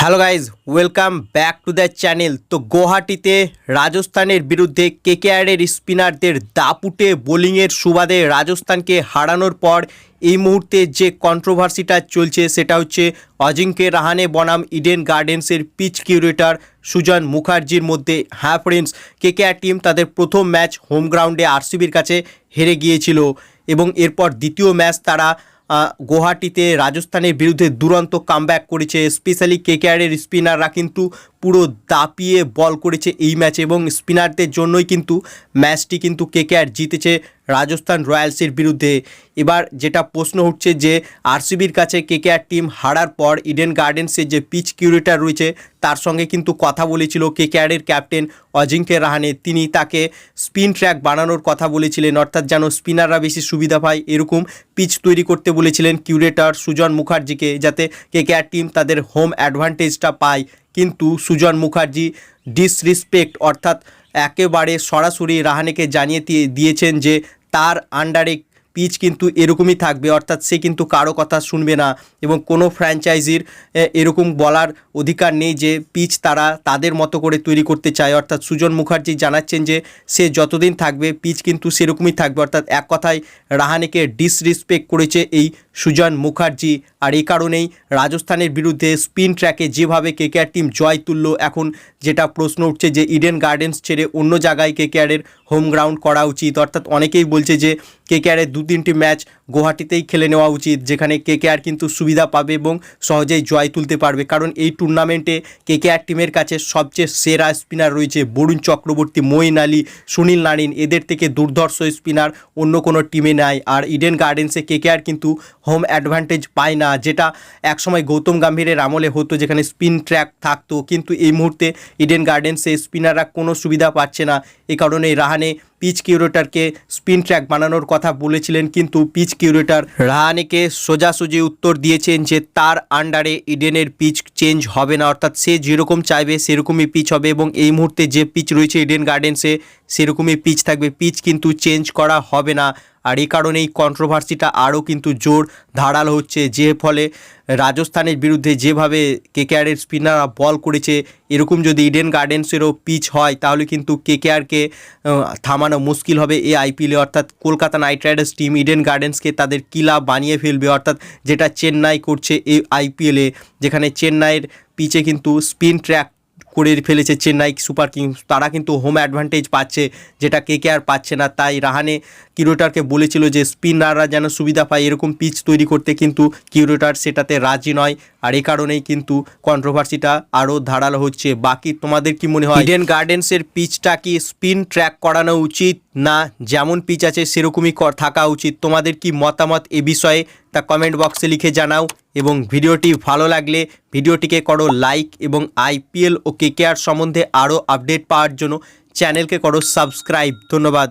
Hello guys, welcome back to the channel. তো গুয়াহাটিতে রাজস্থানের বিরুদ্ধে কেকেআরের স্পিনারদের দাপুটে বোলিংয়ের সুবাদে রাজস্থানকে হারানোর পর এই মুহূর্তে যে কন্ট্রোভার্সিটা চলছে সেটা হচ্ছে অজিঙ্ক্য রাহানে বনাম ইডেন গার্ডেন্সের পিচ কিউরেটর সুজন মুখার্জির মধ্যে। হ্যাঁ ফ্রেন্ডস, কেকেআর টিম তাদের প্রথম ম্যাচ হোম গ্রাউন্ডে আরসিবির কাছে হেরে গিয়েছিল এবং এরপর দ্বিতীয় ম্যাচ তারা গুয়াহাটিতে রাজস্থানের বিরুদ্ধে দুরন্ত কামব্যাক করেছে। স্পেশালি কেকেআরের স্পিনাররা কিন্তু পুরো দাপিয়ে বল করেছে এই ম্যাচে এবং স্পিনারদের জন্যই কিন্তু ম্যাচটি কিন্তু কেকেআর জিতেছে রাজস্থান রয়্যালসের বিরুদ্ধে। এবার যেটা প্রশ্ন উঠছে যে আরসিবির কাছে কেকেআর টিম হারার পর ইডেন গার্ডেন্সের যে পিচ কিউরেটর রয়েছে তার সঙ্গে কিন্তু কথা বলেছিল কেকেআরের ক্যাপ্টেন অজিঙ্ক্য রাহানে। তিনি তাকে স্পিন ট্র্যাক বানানোর কথা বলেছিলেন, অর্থাৎ যেন স্পিনাররা বেশি সুবিধা পায় এরকম পিচ তৈরি করতে বলেছিলেন কিউরেটর সুজন মুখার্জিকে, যাতে কেকেআর টিম তাদের হোম অ্যাডভান্টেজটা পায়। কিন্তু সুজন মুখার্জি ডিসরিসপেক্ট অর্থাৎ একেবারে সরাসরি রাহানেকে জানিয়ে দিয়েছেন যে তার আন্ডারে পিচ কিন্তু এরকমই থাকবে, অর্থাৎ সে কিন্তু কারো কথা শুনবে না এবং কোনো ফ্র্যাঞ্চাইজির এরকম বলার অধিকার নেই যে পিচ তারা তাদের মতো করে তৈরি করতে চায়। অর্থাৎ সুজন মুখার্জি জানাচ্ছেন যে সে যতদিন থাকবে পিচ কিন্তু সেরকমই থাকবে, অর্থাৎ এক কথায় রাহানেকে ডিসরিসপেক্ট করেছে এই সুজন মুখার্জি। আর এই কারণেই রাজস্থানের বিরুদ্ধে স্পিন ট্র্যাকে যেভাবে কেকেআর টিম জয় তুলল, এখন যেটা প্রশ্ন উঠছে যে ইডেন গার্ডেন্স ছেড়ে অন্য জায়গায় কেকেআরের হোম গ্রাউন্ড করা উচিত। অর্থাৎ অনেকেই বলছে যে কেকেআরের 2-3টি ম্যাচ গুয়াহাটিতেই খেলে নেওয়া উচিত, যেখানে কেকেআর কিন্তু সুবিধা পাবে এবং সহজেই জয় তুলতে পারবে। কারণ এই টুর্নামেন্টে কেকেআর টিমের কাছে সবচেয়ে সেরা স্পিনার রয়েছে বরুণ চক্রবর্তী, মঈন আলী, সুনীল নারিন। এদের থেকে দুর্ধর্ষ স্পিনার অন্য কোনো টিমে নাই। আর ইডেন গার্ডেন্সে কেকেআর কিন্তু হোম অ্যাডভান্টেজ পায় না, যেটা একসময় গৌতম গম্ভীরের আমলে হতো যেখানে স্পিন ট্র্যাক থাকতো, কিন্তু এই মুহূর্তে ইডেন গার্ডেন্সে স্পিনাররা কোনো সুবিধা পাচ্ছে না। এই কারণে রাহানে পিচ কিউরেটরকে স্পিন ট্র্যাক বানানোর কথা বলেছিলেন, কিন্তু পিচ কিউরেটর রাহানেকে সোজাসুজি উত্তর দিয়েছেন যে তার আন্ডারে ইডেনের পিচ চেঞ্জ হবে না, অর্থাৎ সে যেরকম চাইবে সেরকমই পিচ হবে এবং এই মুহূর্তে যে পিচ রয়েছে ইডেন গার্ডেন্সে সেরকমই পিচ থাকবে, পিচ কিন্তু চেঞ্জ করা হবে না। আর এই কারণেই কন্ট্রোভার্সিটা আরও কিন্তু জোর ধারালো হচ্ছে, যে ফলে রাজস্থানের বিরুদ্ধে যেভাবে কেকেআরের স্পিনাররা বল করেছে এরকম যদি ইডেন গার্ডেন্সেরও পিচ হয় তাহলে কিন্তু কেকেআরকে থামানো মুশকিল হবে এই আইপিএলে। অর্থাৎ Kolkata Knight Riders team Eden গার্ডেন্সকে তাদের কিলা বানিয়ে ফেলবে, অর্থাৎ যেটা চেন্নাই করছে এই আইপিএলে, যেখানে চেন্নাইয়ের পিচে কিন্তু স্পিন ট্র্যাক করে ফেলেছে চেন্নাই সুপার কিংস। তারা কিন্তু হোম অ্যাডভান্টেজ পাচ্ছে যেটা কেকেআর পাচ্ছে না। তাই রাহানে কিউরেটরকে বলেছিল যে স্পিনাররা যেন সুবিধা পায় এরকম পিচ তৈরি করতে, কিন্তু কিউরেটর সেটাতে রাজি নয়। আর এই কারণেই কিন্তু কন্ট্রোভার্সিটা আরও ধারালো হচ্ছে। বাকি তোমাদের কি মনে হয়, ইডেন গার্ডেন্সের পিচটা কি স্পিন ট্র্যাক করানো উচিত না যেমন পিচ আছে সেরকমই থাকা উচিত? তোমাদের কি মতামত এ বিষয়ে তা কমেন্ট বক্সে লিখে জানাও এবং ভিডিওটি ভালো লাগলে ভিডিওটিকে করো লাইক এবং আইপিএল ও কেকেআর সম্বন্ধে আরও আপডেট পাওয়ার জন্য চ্যানেলকে করো সাবস্ক্রাইব। ধন্যবাদ।